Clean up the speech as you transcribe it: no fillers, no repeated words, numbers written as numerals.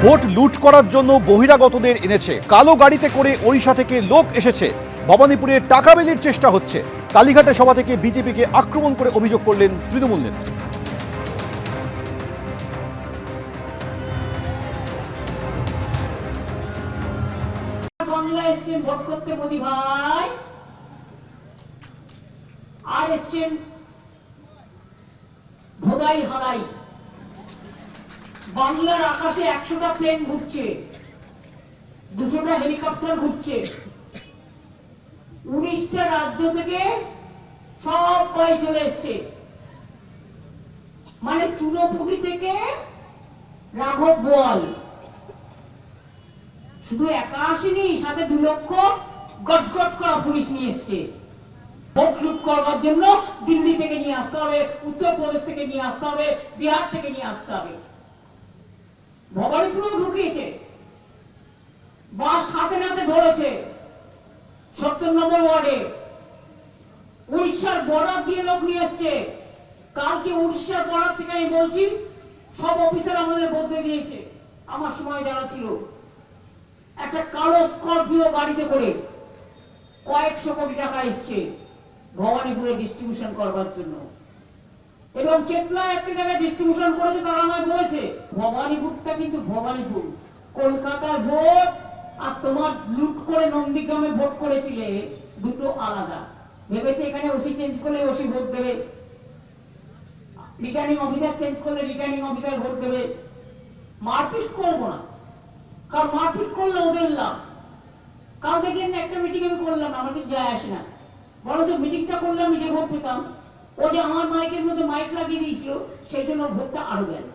Vote লুট করার জন্য বহিরাগতদের এনেছে, কালো গাড়িতে করে ওড়িশা থেকে লোক এসেছে, ভবানীপুরে টাকা বিলির চেষ্টা হচ্ছে। কালীঘাটে সভা থেকে বিজেপিকে আক্রমণ করে অভিযোগ করলেন তৃণমূল নেত্রী। বাংলা এসছেন ভোট করতে মোদি ভাই, আর এসছেন ভোদাই হারাই। বাংলার আকাশে 100টা প্লেন ঘুরছে, 200টা হেলিকপ্টার ঘুরছে, 19টা রাজ্য থেকে সবাই চলে এসছে। মানে চুনোপুটি থেকে রাঘব বোয়াল শুধু একা আসেনি, সাথে 2 লক্ষ গটগট করা পুলিশ নিয়ে এসছে। ভোট লুট করবার জন্য দিল্লি থেকে নিয়ে আসতে হবে, উত্তরপ্রদেশ থেকে নিয়ে আসতে হবে, বিহার থেকে নিয়ে আসতে হবে। ভবানীপুরেও ঢুকিয়েছে, বাস হাতে নাতে ধরেছে 70 নম্বর ওয়ার্ডে। উড়িষ্যার বর্ডার দিয়ে লোক নিয়ে এসছে। কালকে উড়িষ্যার বর্ডার থেকে আমি বলছি, সব অফিসার আমাদের বদলে দিয়েছে। আমার সময় যারা ছিল, একটা কালো স্করপিও গাড়িতে করে কয়েকশো কোটি টাকা এসছে ভবানীপুরে ডিস্ট্রিবিউশন করবার জন্য। এবং চেতলা একটি জায়গায় ডিস্ট্রিবিউশন করেছে, তারা আমায় বলেছে ভবানীপুরটা কিন্তু ভবানীপুর, কলকাতার ভোট আর তোমার লুট করে নন্দীগ্রামে ভোট করেছিলে দুটো আলাদা। ভেবেছে এখানে ওসি চেঞ্জ করলে ওসি ভোট দেবে, রিটার্নিং অফিসার চেঞ্জ করলে রিটার্নিং অফিসার ভোট দেবে। মারপিট করবো না, কারণ মারপিট করলে ওদের লাভ। কাল দেখলেন না, একটা মিটিং আমি করলাম, আমার কিছু যায় আসে না, বরঞ্চ মিটিংটা করলাম নিজে ভোট পেতাম। ও যে আমার মাইকের মধ্যে মাইক লাগিয়ে দিয়েছিল, সেই জন্য ভোটটা আরো গেল।